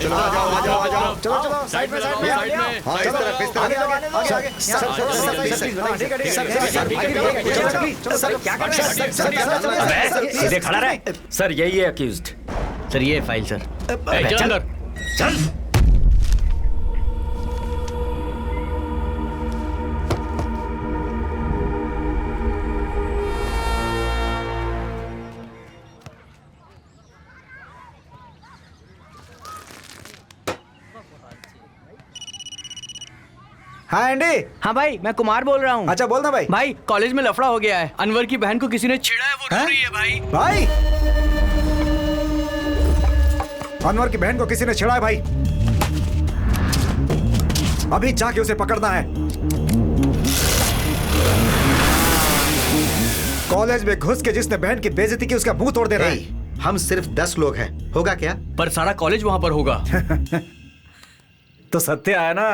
चलो आ जाओ आ जाओ आ जाओ। चलो चलो साइड में साइड में हाँ इस तरफ इस तरफ आगे आगे आगे सर सीधे खड़ा रहे। सर यही है अक्यूज्ड। सर ये फाइल सर। चल अंदर चल। हाँ एंडी। हाँ भाई मैं कुमार बोल रहा हूँ। अच्छा बोलना भाई। भाई कॉलेज में लफड़ा हो गया है। अनवर की बहन को किसी ने छेड़ा है, वो रो रही है भाई। भाई अनवर की बहन को किसी ने छेड़ा है भाई। अभी जाके उसे पकड़ना है। कॉलेज में घुस के जिसने बहन की बेइज्जती की उसका मुंह तोड़ देना है। हम सिर्फ 10 लोग हैं, होगा क्या? पर सारा कॉलेज वहाँ पर होगा। तो सत्य आया ना।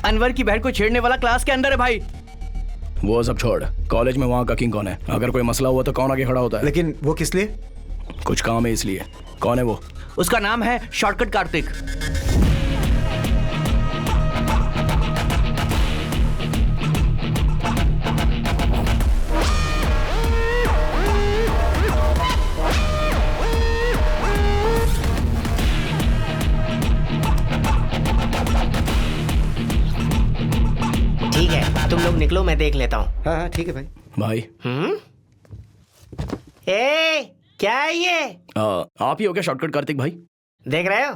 अनवर की बहन को छेड़ने वाला क्लास के अंदर है भाई। वो सब छोड़, कॉलेज में वहाँ का किंग कौन है? अगर कोई मसला हुआ तो कौन आगे खड़ा होता है? लेकिन वो किस लिए? कुछ काम है इसलिए। कौन है वो? उसका नाम है शॉर्टकट कार्तिक। ठीक है तुम लोग निकलो, मैं देख लेता हूँ। हाँ हाँ ठीक है भाई। भाई ए क्या है ये? आप ही हो क्या शॉर्टकट कार्तिक भाई? देख रहे हो,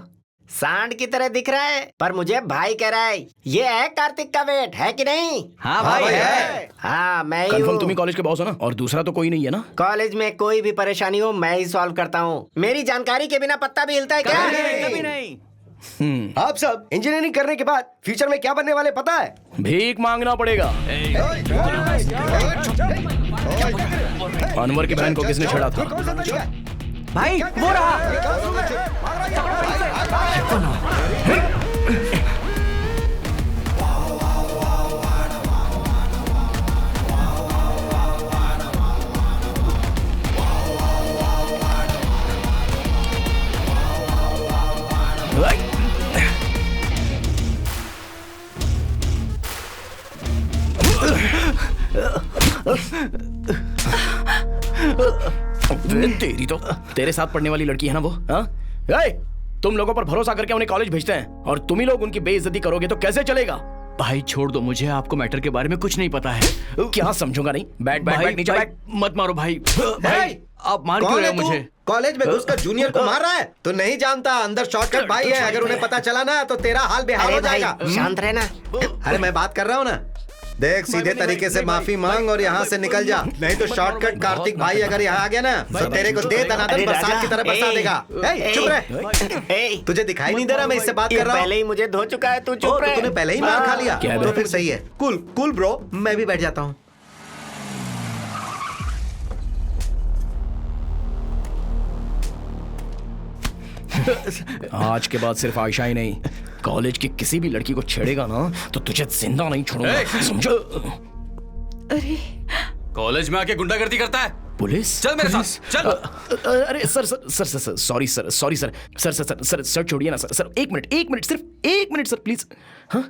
सांड की तरह दिख रहा है पर मुझे भाई कह रहा है। ये है कार्तिक का वेट, है कि नहीं? हाँ भाई है। हाँ मैं ही कंफर्म हूँ। तुम ही कॉलेज के बॉस हो ना? और दूसरा तो कोई नहीं है ना? कॉलेज में कोई भी परेशानी हो मैं ही सॉल्व करता हूँ। मेरी जानकारी के बिना पत्ता भी हिलता है क्या? कभी नहीं। आप सब इंजीनियरिंग करने के बाद फ्यूचर में क्या बनने वाले पता है? भीख मांगना पड़ेगा। अनवर की बहन को किसने छेड़ा था? भाई वो रहा। तेरी तो तेरे साथ पढ़ने वाली लड़की है ना वो? हाँ? तुम लोगों पर भरोसा करके उन्हें कॉलेज भेजते हैं और तुम ही लोग उनकी बेइज्जती करोगे तो कैसे चलेगा? भाई छोड़ दो मुझे, आपको मैटर के बारे में कुछ नहीं पता है। क्या समझूंगा नहीं? बैठ बैठ बैठ नीचे बैठ। मत मारो भाई। भाई आप मार क्यों कौन रहे है हो तू? मुझे? कॉलेज में घुसकर जूनियर को मार रहा है? तो नहीं जानता अंदर शॉर्टकट भाई है। अगर उन्हें पता चला ना तो तेरा हाल बेहाल अरे हो भाई जाएगा। शांत रहना। अरे मैं बात कर रहा हूँ ना। देख सीधे तरीके से माफी मांग और यहाँ से निकल जा, नहीं तो शॉर्टकट कार्तिक भाई अगर यहाँ आ गया ना तो तेरे को दे दनादन बरसात की तरह बरसा देगा। चुप रहे। तुझे दिखाई नहीं दे रहा मैं इससे बात कर रहा हूँ? पहले ही मुझे धो चुका है, तू चुप तो रहे। तूने पहले ही मार खा लिया क्या है? तो फिर सही है। कूल कूल ब्रो, मैं भी बैठ जाता हूँ। आज के बाद सिर्फ आयशा ही नहीं, कॉलेज की किसी भी लड़की को छेड़ेगा ना तो तुझे जिंदा नहीं छोड़ूंगा, समझो? अरे कॉलेज में आके गुंडागर्दी करता है। पुलिस? चल मेरे साथ चल। अरे sir sir sir sir sorry sir, sorry sir, sir sir sir sir sir छोड़िए ना सर। सर एक मिनट सिर्फ एक मिनट सर प्लीज। हाँ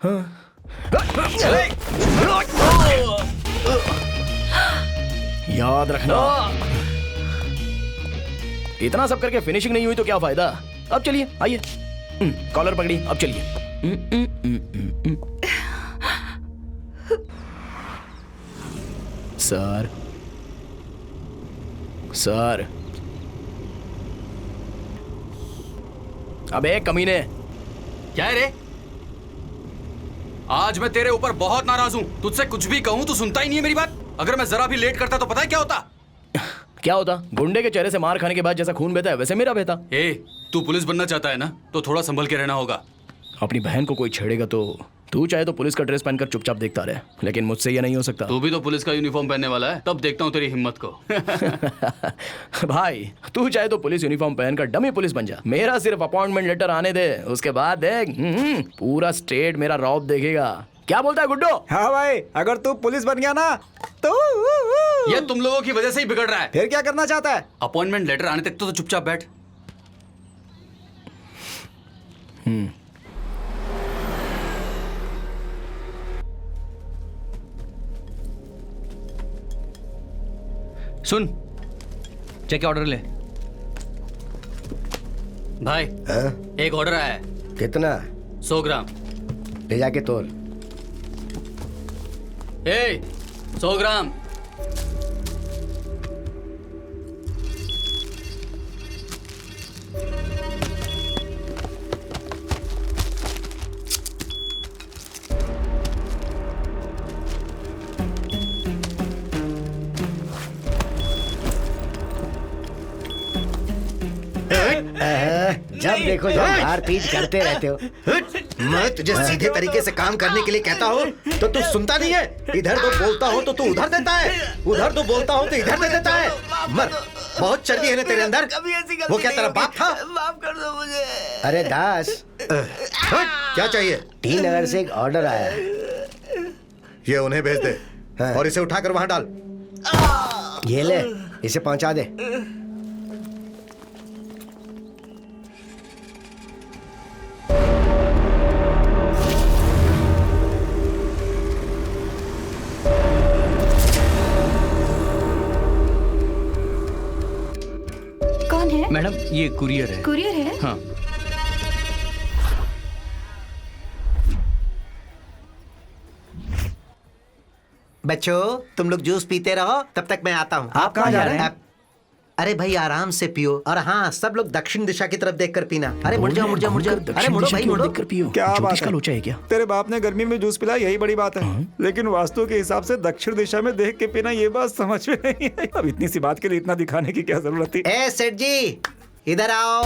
हाँ याद रखना, इतना सब करके फिनिशिंग नहीं हुई तो क्या फायदा? अब चलिए आइए, कॉलर पकड़ी, अब चलिए। सर सर, अबे कमीने, क्या है रे? आज मैं तेरे ऊपर बहुत नाराज हूँ। तुझसे कुछ भी कहूँ तू सुनता ही नहीं है मेरी बात। अगर मैं जरा भी लेट करता तो पता है क्या होता? क्या होता? गुंडे के चेहरे से मार खाने के बाद जैसा खून बहता है वैसे मेरा बहता। ए, तू पुलिस बनना चाहता है ना तो थोड़ा संभल के रहना होगा। अपनी बहन को कोई छेड़ेगा तो तू चाहे तो पुलिस का ड्रेस पहनकर चुपचाप देखता रहे, लेकिन मुझसे ये नहीं हो सकता। तू भी तो पुलिस का यूनिफॉर्म पहनने वाला है, तब देखता हूँ तेरी हिम्मत को। भाई तू चाहे तो पुलिस यूनिफॉर्म पहनकर डमी पुलिस बन जा, मेरा सिर्फ अपॉइंटमेंट लेटर आने दे, उसके बाद देख पूरा स्टेट मेरा रौब देखेगा। क्या बोलता है गुड्डो? हाँ भाई, अगर तू पुलिस बन गया ना तो ये तुम लोगों की वजह से ही बिगड़ रहा है। फिर क्या करना चाहता है? अपॉइंटमेंट लेटर आने तक तो चुपचाप बैठ। सुन, चेक ऑर्डर ले। भाई एक ऑर्डर आया है, कितना? 100 ग्राम। ले जाके तोल। 100 ग्राम। जब देखो जब मार पीट करते रहते हो। मैं तुझे सीधे तरीके से काम करने के लिए कहता हूँ तो तू सुनता नहीं है। इधर तो बोलता हो तो तू उधर देता है, उधर तो बोलता हो तो इधर दे देता है। मर, बहुत चर्बी है ना तेरे अंदर। वो क्या तेरा बाप था? माफ कर दो मुझे। अरे दास, क्या चाहिए? टी नगर से एक ऑर्डर आया है। ये उन्हें भेज दे और इसे उठाकर वहां डाल। ये ले, इसे पहुंचा दे। कौन है? मैडम ये कुरियर है। कुरियर है? हाँ। बच्चों, तुम लोग जूस पीते रहो, तब तक मैं आता हूँ। आप कहाँ जा रहे हैं? अरे भाई आराम से पियो, और हाँ सब लोग दक्षिण दिशा की तरफ देखकर पीना। अरे मुड़ जाओ मुड़ जाओ मुड़ जाओ। अरे मुड़ो भाई मुड़ो। देखकर पियो। क्या बात ज्योतिष का है? लोचा है क्या? तेरे बाप ने गर्मी में जूस पिलाया, यही बड़ी बात है। लेकिन वास्तु के हिसाब से दक्षिण दिशा में देख के पीना, ये बात समझ में नहीं आई। अब इतनी सी बात के लिए इतना दिखाने की क्या जरूरत थी? ए सेठ जी, इधर आओ।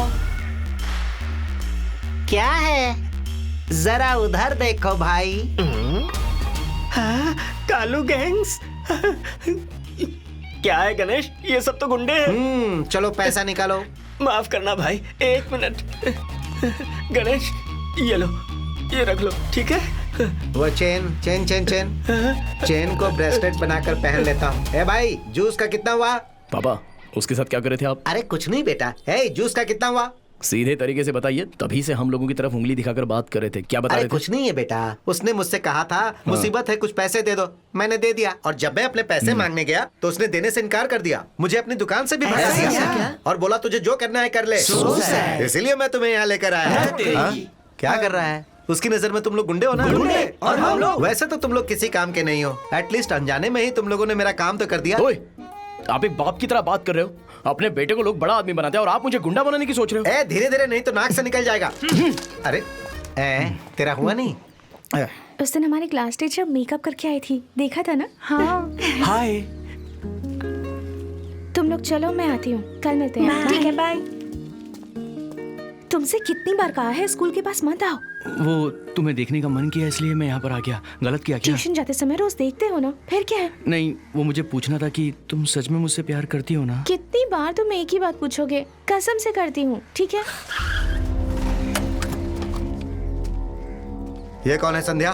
क्या है? जरा उधर देखो भाई। कालू गैंग्स। क्या है गणेश, ये सब तो गुंडे हैं। चलो पैसा निकालो। माफ करना भाई, 1 मिनट। गणेश ये लो, ये रख लो, ठीक है? वो chain chain chain chain chain को ब्रेसलेट बनाकर पहन लेता हूँ। ए भाई, जूस का कितना हुआ? पापा उसके साथ क्या कर रहे थे आप? अरे कुछ नहीं बेटा। ए जूस का कितना हुआ? सीधे तरीके से बताइए, तभी से हम लोगों की तरफ उंगली दिखाकर बात कर रहे थे। क्या बता अरे रहे थे? कुछ नहीं है बेटा, उसने मुझसे कहा था मुसीबत है कुछ पैसे दे दो, मैंने दे दिया। और जब मैं अपने पैसे मांगने गया तो उसने देने से इनकार कर दिया, मुझे अपनी दुकान से भी भगा दिया और बोला तुझे जो करना है कर ले। इसीलिए मैं तुम्हें यहाँ लेकर आया। हाँ? क्या कर रहा है? उसकी नजर में तुम लोग गुंडे हो ना? गुंडे और हम लोग। वैसे तो तुम लोग किसी काम के नहीं हो, एटलीस्ट अनजाने में ही तुम लोगों ने मेरा काम तो कर दिया। ओए, आप एक बाप की तरह बात कर रहे हो। अपने बेटे को लोग बड़ा आदमी बनाते हैं और आप मुझे गुंडा बनाने की सोच रहे हो। ए धीरे धीरे, नहीं तो नाक से निकल जाएगा। अरे तेरा हुआ नहीं? उस दिन हमारी क्लास टीचर मेकअप करके आई थी, देखा था ना? हाँ। हाय। तुम लोग चलो, मैं आती हूँ, कल मिलते हैं। ठीक है, बाय। तुमसे कितनी बार कहा है स्कूल के पास मत आओ। वो तुम्हें देखने का मन किया इसलिए मैं यहाँ पर आ गया। गलत किया क्या? ट्यूशन जाते समय रोज देखते हो ना, फिर क्या है? नहीं, वो मुझे पूछना था कि तुम सच में मुझसे प्यार करती हो ना? कितनी बार तुम एक ही बात पूछोगे? कसम से करती हूँ, ठीक है? ये कौन है? संध्या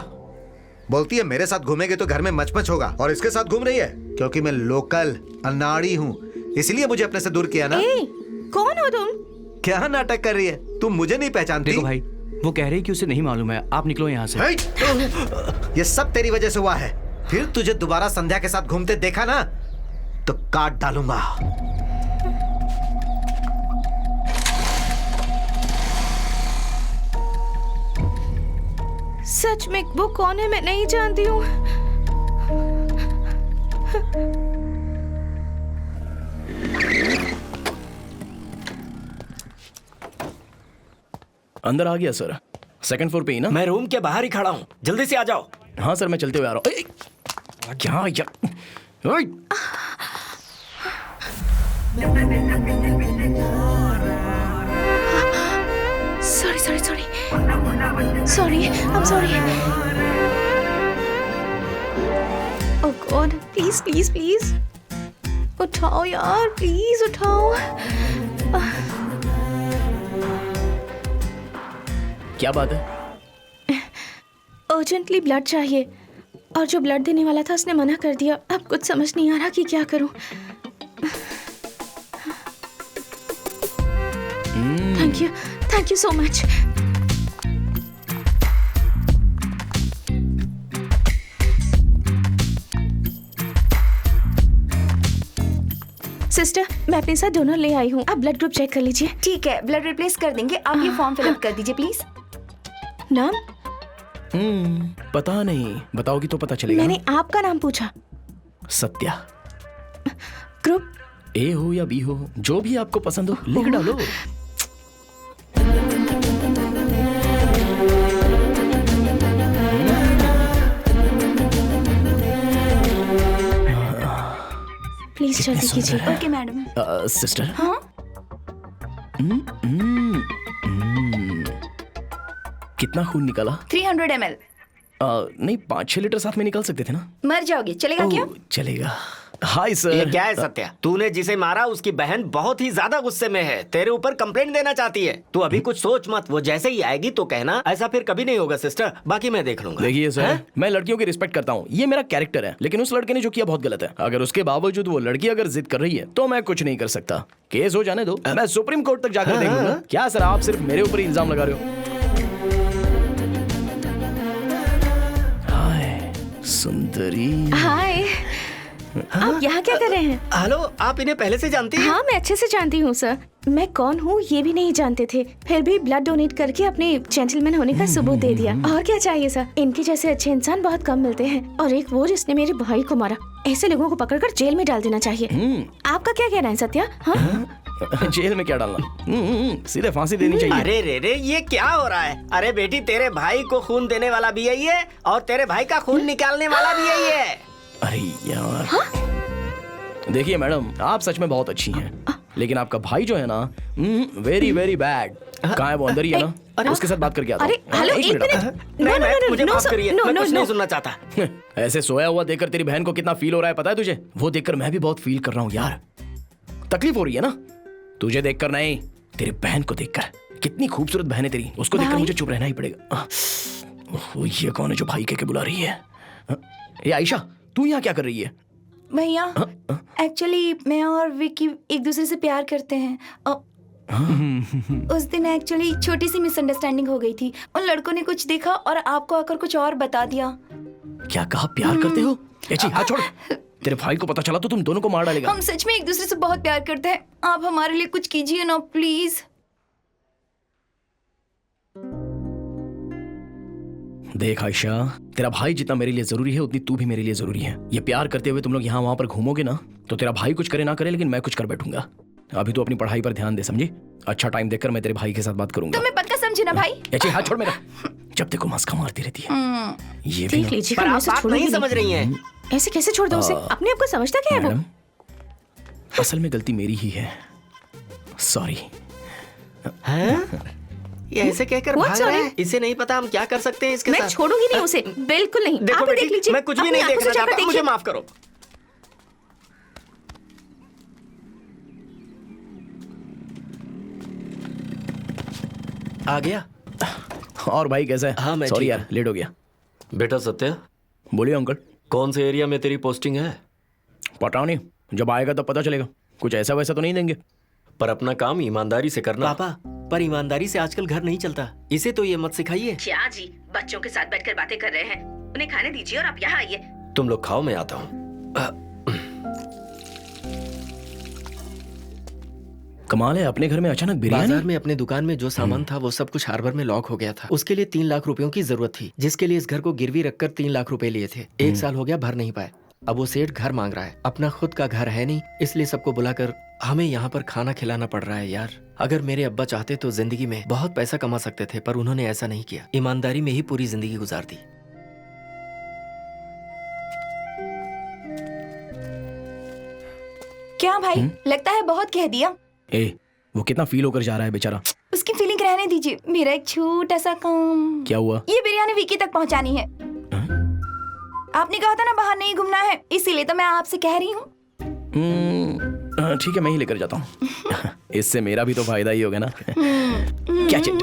बोलती है मेरे साथ घूमेगे तो घर में मचमच होगा, और इसके साथ घूम रही है क्योंकि मैं लोकल अनाड़ी हूँ, इसलिए मुझे अपने से दूर किया ना। ए, कौन हो तुम? क्या नाटक कर रही है? तुम मुझे नहीं पहचानती? देखो भाई, वो कह रही कि उसे नहीं मालूम है। आप निकलो यहाँ से। ये सब तेरी वजह से हुआ है। फिर तुझे दोबारा संध्या के साथ घूमते देखा ना तो काट डालूंगा। सच में वो कौन है? मैं नहीं जानती हूँ। अंदर आ गया सर, 2nd फ्लोर पे ही ना? मैं रूम के बाहर ही खड़ा हूँ, जल्दी से आ जाओ। हाँ सर, मैं चलते हुए आ रहा हूँ। क्या यार? ओए! Sorry sorry sorry. Sorry, I am sorry. Oh God, please please please उठाओ यार, प्लीज उठाओ। क्या बात है? अर्जेंटली ब्लड चाहिए और जो ब्लड देने वाला था उसने मना कर दिया। अब कुछ समझ नहीं आ रहा कि क्या करूं। Thank you so much. Sister, मैं अपने साथ डोनर ले आई हूँ, आप ब्लड ग्रुप चेक कर लीजिए। ठीक है, ब्लड रिप्लेस कर देंगे। आप ये फॉर्म फिलअप कर दीजिए प्लीज। नाम? पता नहीं, बताओगी तो पता चलेगा। मैंने आपका नाम पूछा। सत्या। ग्रुप? ए हो या बी हो, जो भी आपको पसंद हो लिख डालो। प्लीज जल्दी कीजिए। Okay madam. सिस्टर। हाँ? कितना खून निकाला? 300 ml। नहीं, 5-6 लीटर साथ में निकाल सकते थे ना। मर जाओगे, चलेगा क्या? चलेगा। हाय ये सर। क्या है सत्या? तूने जिसे मारा उसकी बहन बहुत ही ज्यादा गुस्से में है, तेरे ऊपर कंप्लेंट देना चाहती है। तू अभी कुछ सोच मत, वो जैसे ही आएगी तो कहना ऐसा फिर कभी नहीं होगा सिस्टर, बाकी मैं देख लूंगा। देखिए सर, हैं? मैं लड़कियों की रिस्पेक्ट करता हूँ, ये मेरा कैरेक्टर है, लेकिन उस लड़के ने जो किया बहुत गलत है। अगर उसके बावजूद वो लड़की अगर जिद कर रही है तो मैं कुछ नहीं कर सकता। केस हो जाने दो, मैं सुप्रीम कोर्ट तक जाकर देख लूंगा। क्या सर, आप सिर्फ मेरे ऊपर इल्जाम लगा रहे हो? हाय सुंदरी। हाय, आप यहाँ क्या कर रहे हैं? हेलो, आप इन्हें पहले से जानती हैं? हाँ, मैं अच्छे से जानती हूँ सर। मैं कौन हूँ ये भी नहीं जानते थे, फिर भी ब्लड डोनेट करके अपने जेंटलमैन होने का सबूत दे दिया। और क्या चाहिए सर? इनके जैसे अच्छे इंसान बहुत कम मिलते हैं, और एक वो जिसने मेरे भाई को मारा। ऐसे लोगों को पकड़कर जेल में डाल देना चाहिए। आपका क्या कहना है सत्या? हाँ? जेल में क्या डालना? सीधे फांसी देनी चाहिए। अरे रे रे, ये क्या हो रहा है? अरे बेटी, तेरे भाई को खून देने वाला भी यही है और तेरे भाई का खून निकालने वाला भी यही है। अरे यार, देखिए मैडम, आप सच में बहुत अच्छी हैं, लेकिन आपका भाई जो है ना, वेरी वेरी बैड। कहाँ है वो? अंदर ही है ना? उसके साथ बात करके आता हूँ। अरे हेलो, एक मिनट। नहीं, मुझे माफ करिए, मैं कुछ नहीं सुनना चाहता। ऐसे सोया हुआ देखकर तेरी बहन को कितना फील हो रहा है पता है तुझे? वो देखकर मैं भी बहुत फील कर रहा हूँ यार। तकलीफ हो रही है ना? तुझे देखकर नहीं, तेरी बहन को देखकर। कितनी खूबसूरत बहन है तेरी, उसको देखकर मुझे चुप रहना ही पड़ेगा। ये कौन है जो भाई के बुला रही है? ये आयशा, तू यहाँ क्या कर रही है? भैया, एक्चुअली मैं और विकी एक दूसरे से प्यार करते हैं। उस दिन एक्चुअली छोटी सी मिसअंडरस्टैंडिंग हो गई थी। उन लड़कों ने कुछ देखा और आपको आकर कुछ और बता दिया। क्या कहा? प्यार करते हो? हाथ छोड़। तेरे भाई को पता चला तो तुम दोनों को मार डालेगा। हम सच में एक दूसरे से बहुत प्यार करते हैं। आप हमारे लिए कुछ कीजिए ना प्लीज। देख आयशा, तेरा भाई जितना मेरे लिए जरूरी है उतनी तू भी मेरे लिए जरूरी है। ये प्यार करते हुए तुम लोग यहाँ वहां पर घूमोगे ना, तो तेरा भाई कुछ करे ना करे, लेकिन मैं कुछ कर बैठूंगा। अभी तो अपनी पढ़ाई पर ध्यान दे, समझी? अच्छा टाइम देखकर मैं तेरे भाई के साथ बात करूंगा। तुम्हें पक्का समझे ना भाई? हाथ छोड़ मेरा। जब देखो मस्का मारती रहती है। ये भी देख लीजिए, पर मैं आप उसे बात छोड़ूंगी नहीं समझ रही हैं। ऐसे कैसे छोड़ दूं उसे? अपने आप को समझता क्या है वो? मैडम, असल में गलती मेरी ही है, सॉरी। ये ऐसे कहकर What, भाग रहा है। sorry? इसे नहीं पता हम क्या कर सकते हैं इसके मैं साथ। छोड़ूंगी नहीं उसे, बिल्कुल नहीं। देखो आप ही देख बेटी, लीजिए, मैं कुछ भी अपनी नहीं आंखों से देखना जाकर चाहता, मुझे देखिए। माफ करो। आ गया? और भाई कैसा है? हाँ, मैं सॉरी ठीक यार, लेट हो गया। बेटा सत्या, बोलिए अंकल। कौन से एरिया में तेरी पोस्टिंग है? पता नहीं, जब आएगा तब पता चलेगा। कुछ ऐसा वैसा तो नहीं देंगे। पर अपना काम ईमानदारी से करना। पापा, पर ईमानदारी से आजकल घर नहीं चलता, इसे तो ये मत सिखाइए। क्या जी, बच्चों के साथ बैठकर बातें कर रहे हैं। उन्हें खाने दीजिए और आप यहाँ आइए। तुम लोग खाओ, मैं आता हूँ। कमाल है, अपने घर में अचानक बिरयानी। बाजार में अपने दुकान में जो सामान था वो सब कुछ हार्बर में लॉक हो गया था। उसके लिए 3 लाख रुपयों की जरूरत थी, जिसके लिए इस घर को गिरवी रखकर 3 लाख रुपए लिए थे। 1 साल हो गया, भर नहीं पाए। अब वो सेठ घर मांग रहा है। अपना खुद का घर है नहीं, इसलिए सबको बुलाकर हमें यहाँ पर खाना खिलाना पड़ रहा है यार। अगर मेरे अब्बा चाहते तो जिंदगी में बहुत पैसा कमा सकते थे, पर उन्होंने ऐसा नहीं किया। ईमानदारी में ही पूरी जिंदगी गुजार दी। क्या भाई, लगता है बहुत कह दिया। वो कितना फील होकर जा रहा है बेचारा। उसकी फीलिंग रहने दीजिए, मेरा एक छोटा सा काम। क्या हुआ? ये बिरयानी विकी तक पहुंचानी है। आपने कहा था ना बाहर नहीं घूमना है, इसीलिए तो मैं आपसे कह रही हूँ। ठीक है, मैं ही लेकर जाता हूँ। इससे मेरा भी तो फायदा ही होगा ना। क्या चिट?